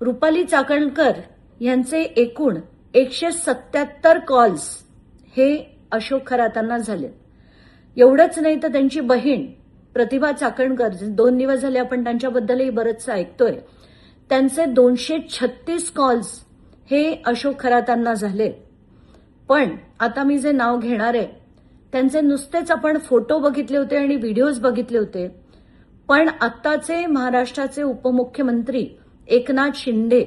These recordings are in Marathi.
रुपाली चाकणकर यांचे एकूण 177 कॉल्स हे अशोक खरातांना झाले. एवढंच नाही तर त्यांची बहीण प्रतिभा चाकणकर, 2 दिवस झाले आपण त्यांच्याबद्दलही बरंचसं ऐकतोय, त्यांचे 236 कॉल्स हे अशोक खरातांना झाले. पण आता मी जे नाव घेणार आहे त्यांचे नुसतेच आपण फोटो बघितले होते आणि व्हिडिओज बघितले होते, पण आत्ताचे महाराष्ट्राचे उपमुख्यमंत्री एकनाथ शिंदे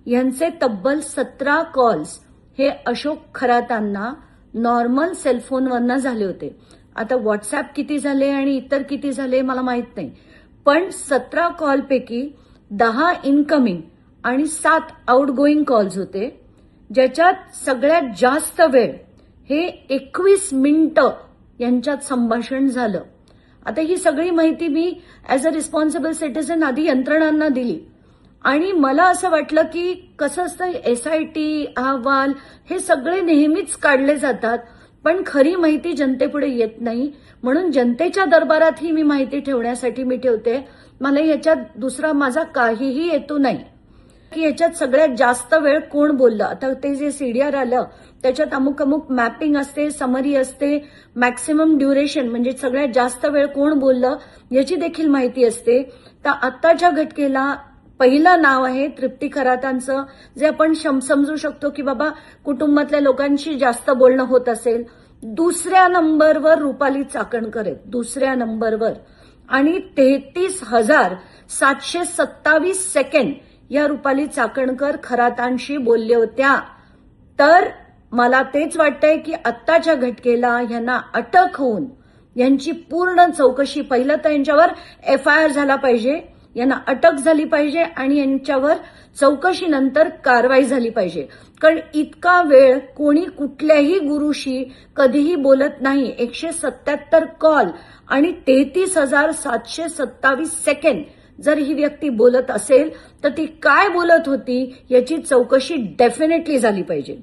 यांचे तब्बल 17 कॉल्स हे अशोक खरातांना नॉर्मल सेलफोनवरनं झाले होते. आता व्हॉट्सअप किती झाले आणि इतर किती झाले मला माहित नाही, पण 17 कॉलपैकी 10 इनकमिंग आणि 7 आउटगोईंग कॉल्स होते, ज्याच्यात सगळ्यात जास्त वेळ हे 21 मिनिटं यांच्यात संभाषण झालं. आता ही सगळी माहिती मी ऍज अ रिस्पॉन्सिबल सिटीझन आधी यंत्रणांना दिली आणि मला असं वाटलं की कसं असतं, एसआयटी अहवाल हे सगळे नेहमीच काढले जातात, पण खरी माहिती जनतेपुढे येत नाही, म्हणून जनतेच्या दरबारात ही मी माहिती ठेवण्यासाठी मी ठेवते. मला याच्यात दुसरा माझा काहीही हेतू नाही की याच्यात सगळ्यात जास्त वेळ कोण बोललं. आता ते जे सीडीआर आलं त्याच्यात अमुक अमुक मॅपिंग असते, समरी असते, मॅक्सिमम ड्युरेशन म्हणजे सगळ्यात जास्त वेळ कोण बोललं याची देखील माहिती असते. तर आत्ताच्या घटनेला पहिलं नाव आहे तृप्ती खरातांचं, जे आपण समजू शकतो की बाबा कुटुंबातल्या लोकांशी जास्त बोलणं होत असेल. दुसऱ्या नंबरवर रुपाली चाकणकर आहेत, दुसऱ्या नंबरवर, आणि 33,727 सेकंड या रुपाली चाकणकर खरातांशी बोलल्या होत्या. तर मला तेच वाटतंय की आत्ताच्या घटनेला यांना अटक होऊन यांची पूर्ण चौकशी, पहिलं तर यांच्यावर FIR झाला पाहिजे, यांना अटक झाली पाहिजे आणि यांच्यावर चौकशीनंतर कारवाई झाली पाहिजे. कारण इतका वेळ कोणी कुठल्याही गुरुशी कधीही बोलत नाही. 177 कॉल आणि 33,727 सेकंड जर ही व्यक्ती बोलत असेल तर ती काय बोलत होती याची चौकशी डेफिनेटली झाली पाहिजे.